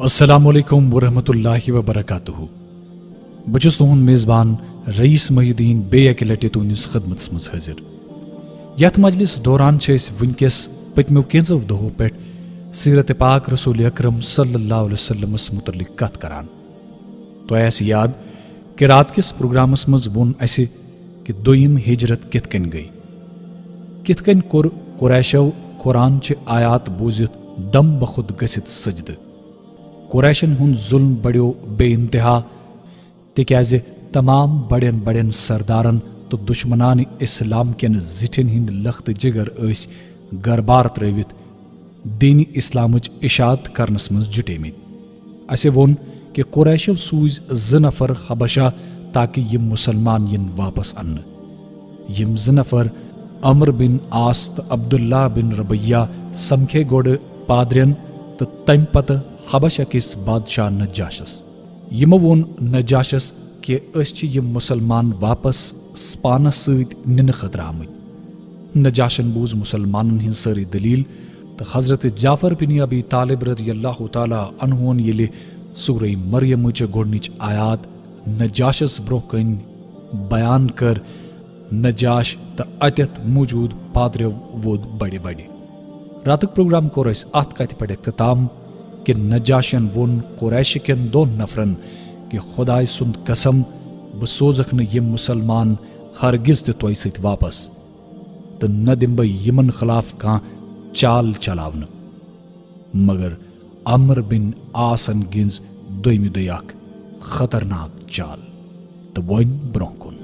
السلام علیکم ورحمۃ اللہ وبرکاتہ. بہٕ چھُس تُہُنٛد میزبان رئیس محی الدین بیٚیہِ اَکہِ لٹہِ تُہنٛدِس خدمتس منٛز حٲضِر. یتھ مجلس دوران چھِ أسۍ وٕنکیٚس پٔتمیو کینٛژو دۄہو پٮ۪ٹھ سیرت پاک رسول اکرم صلی اللہ علیہ وسلمس متعلق کتھ کران. تۄہہِ آسہِ یاد کہ رات کِس پروگرامس منٛز ووٚن اسہِ کہ دوٚیِم ہجرت کِتھ کٔنۍ گٔیہِ، کِتھ کٔنۍ کوٚر قریشو قرآن چہِ آیات بوٗزِتھ دم بخود گٔژھِتھ سجدٕ. قریشن ہُنٛد ظُلم بڑیو بے انتہا تِکیازِ تمام بڑٮ۪ن بڑٮ۪ن سردارن تہٕ دُشمنانہِ اسلام کٮ۪ن زِٹھٮ۪ن ہٕنٛدۍ لختہٕ جگر ٲسۍ گربار ترٲوِتھ دینِ اسلامٕچ اشاعت کرنس منٛز جُٹیمٕتۍ. اسہِ ووٚن کہ قریشو سوٗزۍ 2 نفر حبشہ تاکہ یِم مُسلمان یِن واپس اننہٕ. یِم 2 نفر عمر بن عاص تہٕ عبداللہ بن ربیہ سمکھے گۄڈٕ پادرٮ۪ن تہٕ تمہِ پتہٕ حبشہ کِس بادشاہ نجاشس. یِمو ووٚن نجاشس کہ أسۍ چھِ یِم مُسلمان واپس پانس سۭتۍ نِنہٕ خٲطرٕ آمٕتۍ. نجاشن بوٗز مُسلمانن ہٕنٛز سٲرٕے دلیٖل تہٕ حضرت جعفر بن ابی طالب رضی اللہ تعالیٰ عنہُن ییٚلہِ سورہ مریمٕچ گۄڈنِچ آیات نجاشس برونٛہہ کنہِ بیان کٔر، نجاش تہٕ اتٮ۪تھ موٗجوٗد پادریو ووٚد بڑِ بڑِ. راتُک پروگرام کوٚر اسہِ اتھ کتھِ پٮ۪ٹھ اختتام کہ نجاشن ووٚن قریش کٮ۪ن 2 نفرن کہ خۄداے سُنٛد قسم بہٕ سوزکھ نہٕ یِم مُسلمان ہرگز تہِ تۄہہِ سۭتۍ واپس تہٕ نہ دِمہٕ بہٕ یِمن خلاف کانٛہہ چال چلاونہٕ. مگر عمر بن عاصن گِنٛز دوٚیمہِ دۄہہِ اکھ خطرناک چال تہٕ وۄنۍ برونٛہہ کُن.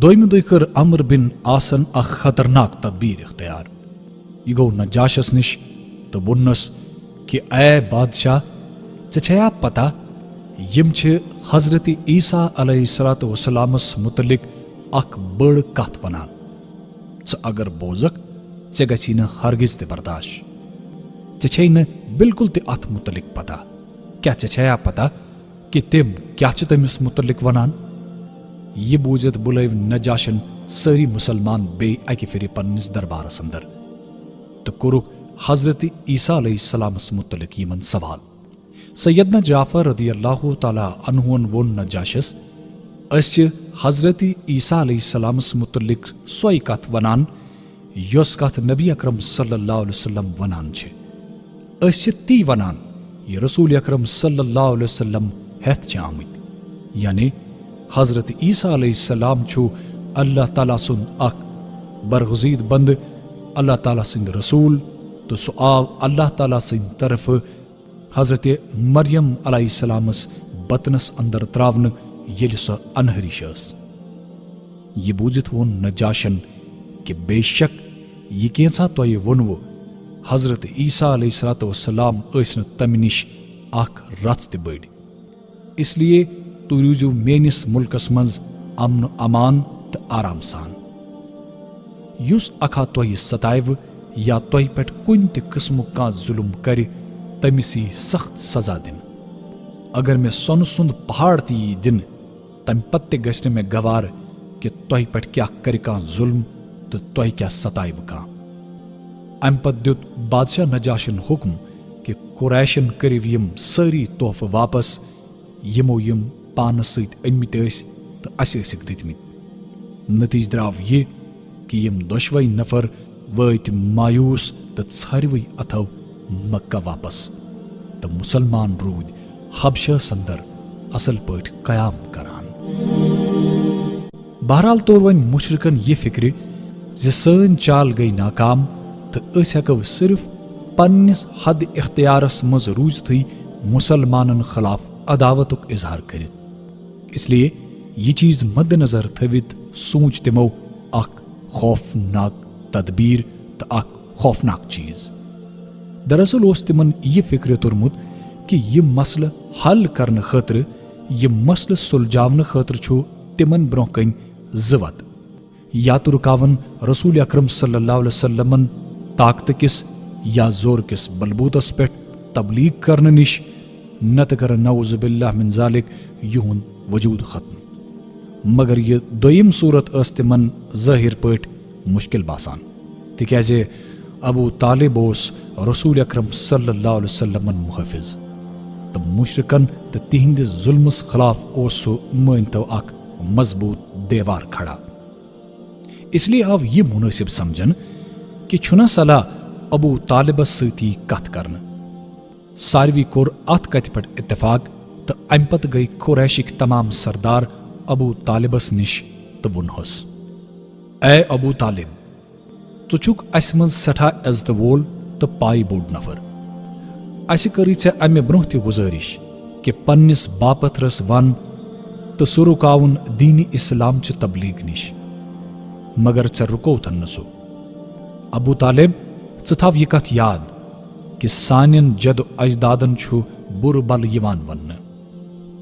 دوٚیمہِ دۄہہِ کٔر عمر بن عاصن اکھ خطرناک تدبیر اختیار. یہِ گوٚو نجاشس نِش تہٕ ووٚننس کہ اے بادشاہ، ژےٚ چھیا پتہ یِم چھِ حضرت عیسیٰ علیہ الصلوۃ والسلامس متعلق اکھ بٔڑ کتھ ونان. ژٕ اگر بوزکھ ژےٚ گژھی نہٕ ہرگز تہِ برداش. ژےٚ چھے نہٕ بالکل تہِ اتھ متعلق پتہ. کیٛاہ ژےٚ چھیا پتہ کہ تِم کیٛاہ چھِ تٔمِس متعلق ونان؟ یہِ بوٗزِتھ بُلٲو نجاشن سٲری مُسلمان بیٚیہِ اکہِ پھِرِ پننِس دربارس اندر تہٕ کوٚرُکھ حضرت عیسیٰ علیہ السلامس متعلق یِمن سوال. سیدنا جعفر رضی اللہ تعالیٰ عنہُن ووٚن نجاشس، أسۍ چھِ حضرت عیسیٰ علیہ السلامس متعلق سۄے کتھ ونان یۄس کتھ نبی اکرم صلی اللہ علیہ وسلم ونان چھِ. أسۍ چھِ تی ونان یہِ رسول اکرم صلی اللہ علیہ وسلم ہٮ۪تھ چھِ آمٕتۍ. یعنی حضرت عیسیٰ علیہ السلام چھُ اللہ تعالیٰ سُنٛد اکھ برگزیٖد بنٛدٕ، اللہ تعالیٰ سٕنٛدۍ رسول، تہٕ سُہ آو اللہ تعالیٰ سٕنٛدِ طرفہٕ حضرت مریم علیہ السلامس بطنس اندر تراونہٕ ییٚلہِ سۄ انہرِش ٲس. یہِ بوٗزِتھ ووٚن نجاشن کہ بے شک یہِ کینٛژھا تۄہہِ ووٚنوٕ حضرت عیسیٰ علیہ الصلوۃ والسلام ٲسۍ نہٕ تمہِ نِش اکھ رژھ تہِ بٔڑۍ. اس لیے تُہۍ روٗزِو میٲنِس مُلکس منٛز امن امان تہٕ آرام سان. یُس اکھا تۄہہِ ستاوِ یا تۄہہِ پٮ۪ٹھ کُنہِ تہِ قٕسمُک کانٛہہ ظُلم کرِ تٔمِس یی سخت سزا دِنہٕ. اگر مےٚ سۄنہٕ سُنٛد پہاڑ تہِ یی دِنہٕ تمہِ پتہٕ تہِ گژھِ نہٕ مےٚ گوارٕ کہ تۄہہِ پٮ۪ٹھ کیٛاہ کرِ کانٛہہ ظُلم تہٕ تۄہہِ کیٛاہ ستاوِ کانٛہہ. امہِ پتہٕ دیُت بادشاہ نجاشن حُکم کہ قریشن کٔرِو یِم سٲری تحفہٕ واپس یِمو یِم پانس سۭتۍ أنمٕتۍ ٲسۍ تہٕ اسہِ ٲسِکھ دِتمٕتۍ. نتیٖجہٕ درٛاو یہِ کہ یِم دۄشوے نفر وٲتۍ مایوٗس تہٕ ژھرِوٕے اتھو مکہ واپس تہٕ مُسلمان روٗدۍ حبشس اندر اصل پٲٹھۍ قیام کران. بہرحال توٚر وۄنۍ مُشرِکن یہِ فِکرِ زِ سٲنۍ چال گٔیہِ ناکام تہٕ أسۍ ہٮ۪کو صرف پننِس حد اختیارس منٛز روٗزتھٕے مُسلمانن خلاف عداوتُک اظہار کٔرِتھ. اس لیے یہِ چیٖز مدِ نظر تھٲوِتھ سوٗنٛچ تِمو اکھ خوفناک تدبیر تہٕ اکھ خوفناک چیٖز. دراصل اوس تِمن یہِ فِکرِ توٚرمُت کہ یہِ مسلہٕ حل کرنہٕ خٲطرٕ، یہِ مسلہٕ سُلجاونہٕ خٲطرٕ چھُ تِمن برونٛہہ کنہِ 2 وَتہٕ. یا تہٕ رُکاون رسول اکرم صلی اللہ علیہ وسلمن طاقتہٕ کِس یا زور کِس بلبوٗتس پٮ۪ٹھ تبلیغ کرنہٕ نِش، نتہٕ کرن نعوذ باللہ من ذالک یِہُنٛد وجوٗد ختم. مگر یہِ دوٚیِم صوٗرت ٲس تِمن ظٲہِر پٲٹھۍ مُشکِل باسان. تکیازِ ابو طالب اوس رسول اکرم صلی اللہ علیہ وسلم محافظ تو مشرکن تو تہندس ظلمس خلاف اوس سو مانتو اک مضبوط دیوار کھڑا. اس لیے آو یہ مناسب سمجھن کہ چھنا صلاح ابو طالبس ستی کت کرنا. ساروی کور ات کت پہ اتفاق تو ام پتہ گئی قریشک تمام سردار ابو طالبس نش تو ونہس اے ابو طالب ژٕ چھُکھ اسہِ منٛز سٮ۪ٹھاہ عزتہٕ وول تہٕ پایہِ بوٚڑ نفر. اسہِ کٔرٕے ژےٚ امہِ برونٛہہ تہِ گُزٲرِش کہِ پننِس باپتھرس ون تہٕ سُہ رُکاوُن دیٖنِ اسلامچہِ تبلیغ نِش مگر ژےٚ رُکوتھن نہٕ سُہ. ابو طالب ژٕ تھاو یہِ کتھ یاد کہ سانین جد اجدادن چھُ بُرٕ بلہٕ یِوان وننہٕ.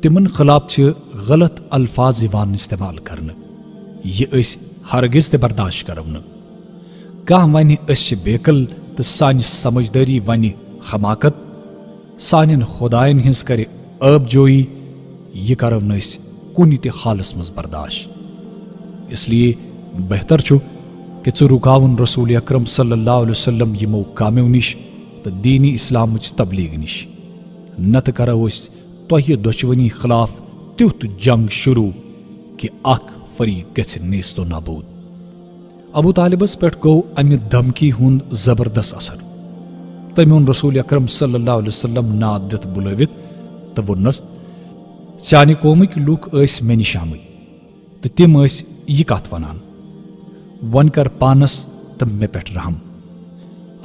تِمن خلاف چھِ غلط الفاظ یِوان استعمال کرنہٕ. یہِ أسۍ ہرگز تہِ برداشت کرو نہٕ. کانٛہہ ونہِ أسۍ چھِ بیقل تہٕ سانہِ سمجھدٲری ونہِ حماقت، سانین خۄدایَن ہٕنٛز کرِ ٲب جویی، یہِ کرو نہٕ أسۍ کُنہِ تہِ حالس منٛز برداشت. اس لیے بہتر چھُ کہ ژٕ رُکاوُن رسول اکرم صلی اللہ علیہ وسلم یِمو کامیو نِش تہٕ دیٖنِ اسلامٕچ تبلیغ نِش. نتہٕ کرو أسۍ تۄہہِ دۄشوٕنی خلاف تیُتھ جنگ شروع کہ اکھ فریق گژھِ نیست و نابوٗد. ابو طالبس پٮ۪ٹھ گوٚو امہِ دھمکی ہُنٛد زبردست اثر. تٔمۍ اوٚن رسول اکرم صلی اللہ علیہ وسلم ناد دِتھ بُلٲوِتھ تہٕ ووٚننس چانہِ قومٕکۍ لُکھ ٲسۍ مےٚ نِش آمٕتۍ تہٕ تِم ٲسۍ یہِ کتھ ونان، وۄنۍ کر پانس تہٕ مےٚ پٮ۪ٹھ رحم.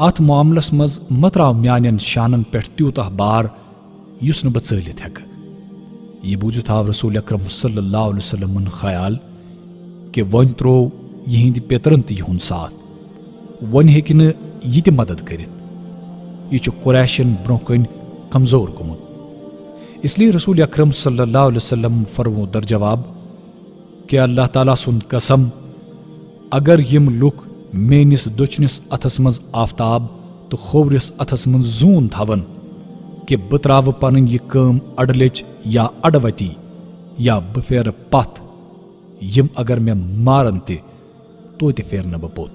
اتھ معاملس منٛز مہ تراو میانٮ۪ن شانن پٮ۪ٹھ تیوٗتاہ بار یُس نہٕ بہٕ ژٲلِتھ ہٮ۪کہٕ. یہِ بوٗزِتھ آو رسول اکرم صلی اللہ علیہ وسلمن خیال کہ وۄنۍ تروو یِہنٛدِ پیترن تہِ یِہُنٛد ساتھ، وۄنۍ ہیٚکہِ نہٕ یہِ تہِ مدد کٔرِتھ. یہِ چھُ قریشن برونٛہہ کَنۍ کمزور گوٚمُت. اس لیے رسول اکرم صلی اللہ علیہ وسلم فرمو در جواب کہ اللہ تعالیٰ سُنٛد قسم اگر یِم لُکھ میٲنِس دٔچھنِس اتھس منٛز آفتاب تہٕ کھوورِس اتھس منٛز زوٗن تھاون کہ بہٕ تراوٕ پنٕنۍ یہِ کٲم اڈٕلیچ یا اڈوتی یا بہٕ پھیرٕ پتھ، یِم اگر مےٚ مارن تہِ توتہِ پھیرٕ نہٕ بہٕ پوٚت.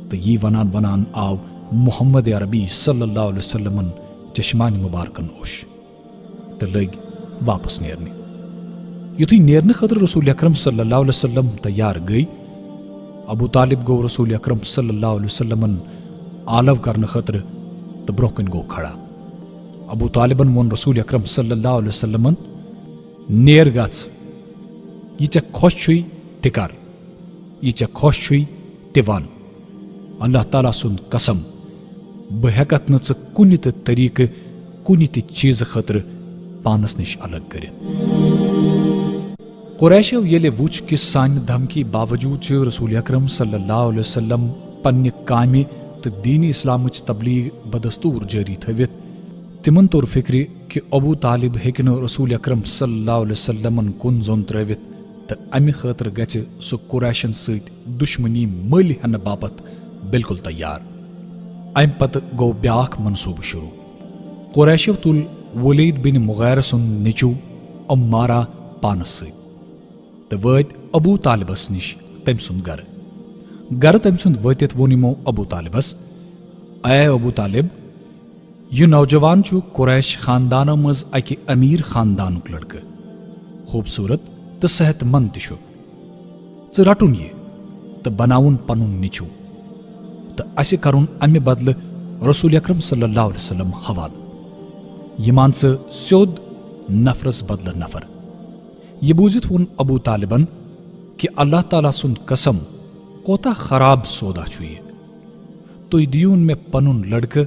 تہٕ یی ونان ونان آو محمد عربی صلی اللہ علیہ وسلمن چشمانہِ مبارکن اوش تہٕ لٔگۍ واپس نیرنہِ. یُتھُے نیرنہٕ خٲطرٕ رسول اکرم صلی اللہ علیہ وسلم تیار گٔیۍ، ابو طالب گوٚو رسول اکرم صلی اللہ علیہ وسلمن آلو کرنہٕ خٲطرٕ تہٕ برونٛہہ کَنۍ گوٚو کھڑا. ابو طالبن ووٚن رسول اکرم صلی اللہ علیہ وسلمن نیر گژھ، یہِ ژےٚ خۄش چھُے تہِ کر، یہِ ژےٚ خۄش چھُے تہِ ون. اللہ تعالیٰ سُنٛد قسم بہٕ ہٮ۪کتھ نہٕ ژٕ کُنہِ تہِ طریٖقہٕ کُنہِ تہِ چیٖزٕ خٲطرٕ پانس نِش الگ کٔرِتھ. قریشو ییٚلہِ وُچھ کہ سانہِ دھمکی باوجوٗد چھِ رسول اکرم صلی اللہ علیہ وسلم پننہِ کامہِ تہٕ دیٖنِ اسلامٕچ تبلیغ بدستور جٲری تھٲوِتھ، تِمن توٚر فِکرِ کہ ابو طالب ہیٚکہِ نہٕ رسول اکرم صلی اللہ علیہ وسلمن کُن زوٚن ترٲوِتھ تہٕ امہِ خٲطرٕ گژھِ سُہ قریشن سۭتۍ دُشمنی مٔلۍ ہٮ۪نہٕ باپتھ بالکل تیار. امہِ پتہٕ گوٚو بیٛاکھ منصوٗبہٕ شروع. قریشو تُل ولید بن مغیرہ سُنٛد نیٚچوٗ عمارہ پانس سۭتۍ تہٕ وٲتۍ ابو طالبس نِش تٔمۍ سُنٛد گرٕ تٔمۍ سُنٛد وٲتِتھ ووٚن یِمو ابو طالبس اے ابو طالب، یہِ نوجوان چھُ قریش خاندانو منٛز اکہِ امیر خاندانُک لڑکہٕ، خوٗبصوٗرت تہٕ صحت مند تہِ چھُ. ژٕ رٹُن یہِ تہٕ بناوُن پنُن نیٚچوٗ تہٕ اسہِ کرُن امہِ بدلہٕ رسول اکرم صلی اللہ علیہ وسلم حوالہٕ. یہِ مان ژٕ سیوٚد نفرس بدلہٕ نفر. یہِ بوٗزِتھ ووٚن ابو طالبن کہ اللہ تعالیٰ سُنٛد قسم کوتاہ خراب سودا چھُ یہِ. تُہۍ دِیوٗن مےٚ پنُن لڑکہٕ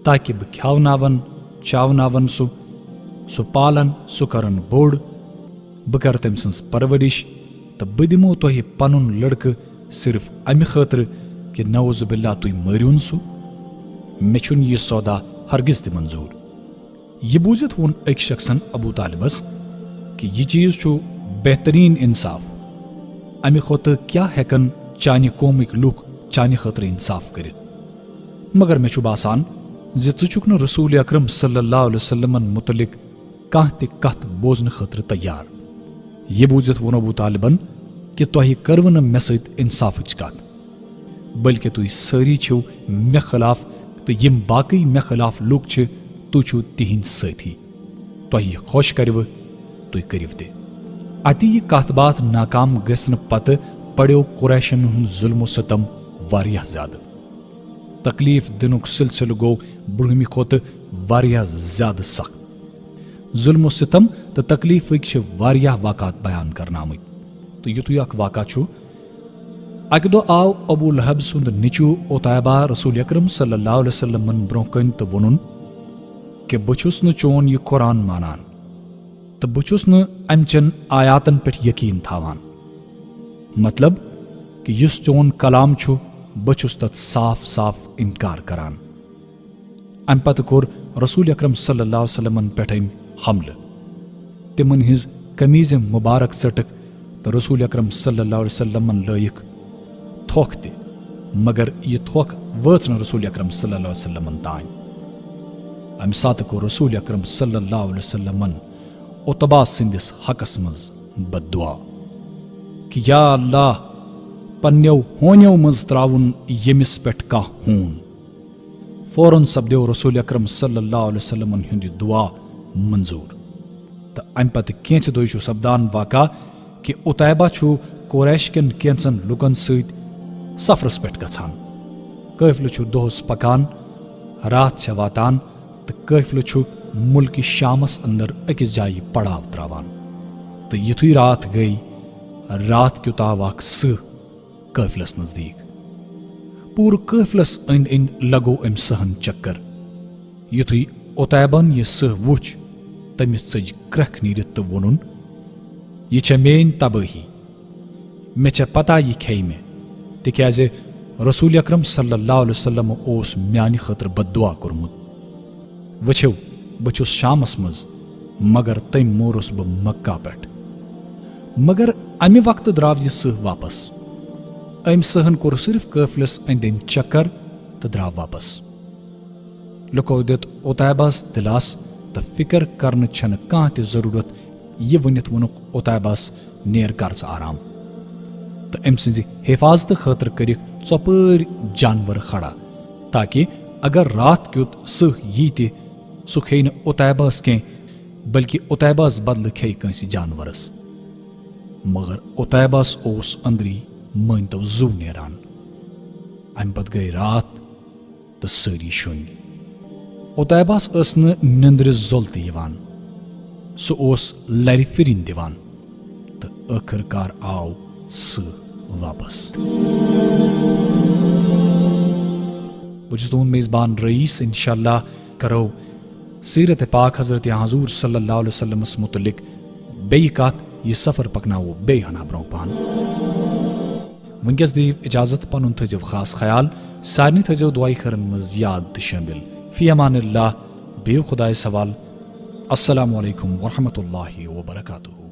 تاکہ بہٕ کھیاوناون چاوناون سُہ پالن، سُہ کرن بوٚڑ، بہٕ کرٕ تٔمۍ سٕنٛز پرورش تہٕ بہٕ دِمو تۄہہِ پنُن لڑکہٕ صرف امہِ خٲطرٕ کہ نعوذ باللہ تُہۍ مٲرۍہوٗن سُہ. مےٚ چھُنہٕ یہِ سودا ہرگز تہِ منظوٗر. یہِ بوٗزِتھ ووٚن أکۍ شخصن ابو طالبس کہ یہِ چیٖز چھُ بہتریٖن انصاف، امہِ کھۄتہٕ کیٛاہ ہٮ۪کن چانہِ قومٕکۍ لُکھ چانہِ خٲطرٕ انصاف کٔرِتھ. مگر مےٚ چھُ باسان زِ ژٕ چھُکھ نہٕ رسول اکرم صلی اللہ علیہ وسلمن متعلق کانٛہہ تہِ کتھ بوزنہٕ خٲطرٕ تیار. یہِ بوٗزِتھ ووٚن ابو طالبن کہ تۄہہِ کٔروٕ نہٕ مےٚ سۭتۍ انصافٕچ کتھ. بلکہ تُہۍ سٲری چھِو مےٚ خٕلاف تہٕ یِم باقٕے مےٚ خٕلاف لُکھ چھِ تُہۍ چھِو تِہنٛدۍ سٲتھی تۄہہِ یہِ خۄش کَرِوٕ تُہۍ کٔرِو تہِ اَتہِ یہِ کَتھ باتھ ناکام گژھنہٕ پتہٕ بڑیو قریشن ہُنٛد ظُلم و ستم واریاہ زیادٕ تکلیف دِنُک سلسلہٕ گوٚو برٛونٛہمہِ کھۄتہٕ واریاہ زیادٕ سخت ظُلم و ستم تہٕ تکلیفٕکۍ چھِ واریاہ واقعات بیان کرنہٕ آمٕتۍ تہٕ یُتھُے اکھ واقعہ چھُ اکہِ دۄہ آو ابوٗ لہب سُنٛد نیٚچوٗ عُتیبہ رسول اکرم صلی اللہ علیہ وسلمن برونٛہہ کَنۍ تہٕ ووٚنُن کہِ بہٕ چھُس نہٕ چون یہِ قرآن مانان تہٕ بہٕ چھُس نہٕ امہِ چٮ۪ن آیاتن پٮ۪ٹھ یقیٖن تھاوان مطلب کہِ یُس چون کلام چھُ بہٕ چھُس تتھ صاف صاف انکار کران امہِ پتہٕ کوٚر رسول اکرم صلی اللہ علیہ وسلمن پٮ۪ٹھ أمۍ حملہٕ تِمن ہٕنٛز قمیٖض مُبارک ژٔٹٕکھ تہٕ رسول اکرم صلی اللہ علیہ وسلمن لٲیِکھ تھۄکھ تہِ مگر یہِ تھۄکھ وٲژ نہٕ رسول اکرم صلی اللہ علیہ وسلمن تانۍ امہِ ساتہٕ کوٚر رسول اکرم صلی اللہ علیہ وسلمن عُتبہ سٕنٛدِس حقس منٛز بد دعا کہ یا اللہ پننیو ہونیو منٛز تراوُن ییٚمِس پٮ۪ٹھ کانٛہہ ہوٗن فوراً سپدیو رسول اکرم صلی اللہ علیہ وسلمن ہُنٛد یہِ دعا منظوٗر تہٕ امہِ پتہٕ کینٛژِ دۄہہِ چھُ سپدان واقعہ کہ عُتیبہ چھُ قریش کٮ۪ن کینٛژن لُکن سۭتۍ سفرس پٮ۪ٹھ گژھان قٲفلہٕ چھُ دۄہس پکان راتھ چھےٚ واتان تہٕ قٲفلہٕ چھُ مُلکہِ شامس اندر أکِس جایہِ پڑاو تراوان تہٕ یِتھُے راتھ گٔیہِ راتھ کیُت آو اکھ سٕہہ قٲفلس نزدیٖک پوٗرٕ قٲفلس أنٛدۍ أنٛدۍ لگوو أمۍ سٕہن چکر یِتھُے عُتیبہن یہِ سٕہہ وُچھ تٔمِس ژٔج کرٛٮ۪کھ نیٖرِتھ تہٕ ووٚنُن یہِ چھےٚ میٲنۍ تبٲہی مےٚ چھےٚ پتہ یہِ کھیٚیہِ مےٚ تِکیازِ رسول اکرم صلی اللہ علیہ وسلم اوس میانہِ خٲطرٕ بد دعا کوٚرمُت وٕچھِو بہٕ چھُس شامس منٛز مگر تٔمۍ مورُس بہٕ مکہ پٮ۪ٹھ مگر امہِ وقتہٕ درٛاو یہِ سٕہہ واپس أمۍ سٕہن کوٚر صرف قٲفلس أنٛدۍ أنٛدۍ چکر تہٕ درٛاو واپس لُکو دیُت عُتیبہس دِلاسہٕ تہٕ فِکر کرنہٕ چھنہٕ کانٛہہ تہِ ضروٗرت یہِ ؤنِتھ ووٚنُکھ عُتیبہس نیر کر ژٕ آرام تہٕ أمۍ سٕنٛزِ حفاظتہٕ خٲطرٕ کٔرِکھ ژۄپٲرۍ جانور کھڑا تاکہِ اگر راتھ کیُت سٕہہ یی تہِ سُہ کھیٚیہِ نہٕ عُتیبہس کینٛہہ بلکہِ عُتیبہس بدلہٕ کھیٚیہِ کٲنٛسہِ جانورس مگر عُتیبہس اوس أنٛدری مٲنۍتو زُو نیران امہِ پتہٕ گٔیہِ راتھ تہٕ سٲری شۄنٛگۍ عُتیبہس ٲس نہٕ نیندرِ زوٚل تہِ یِوان سُہ اوس لرِ پھِرِنۍ دِوان تہٕ ٲخٕر کار آو سٕہہ واپس بہٕ چھُس تُہُنٛد میزبان رئیٖس انشاءاللہ کرو سیرت پاک حضرت حضور صلی اللہ علیہ وسلمس متعلق بیٚیہِ کتھ یہِ سفر پکناوو بیٚیہِ ہنا برونٛہہ پہن وٕنکیٚس دِیِو اجازت پنُن تھٲیزیو خاص خیال سارنٕے تھٲیزیو دُعاے خٲرن منٛز یاد تہٕ شٲمِل فی امان اللہ بِہِو خۄدایس حوال السلام علیکم ورحمۃ اللہ وبرکاتہ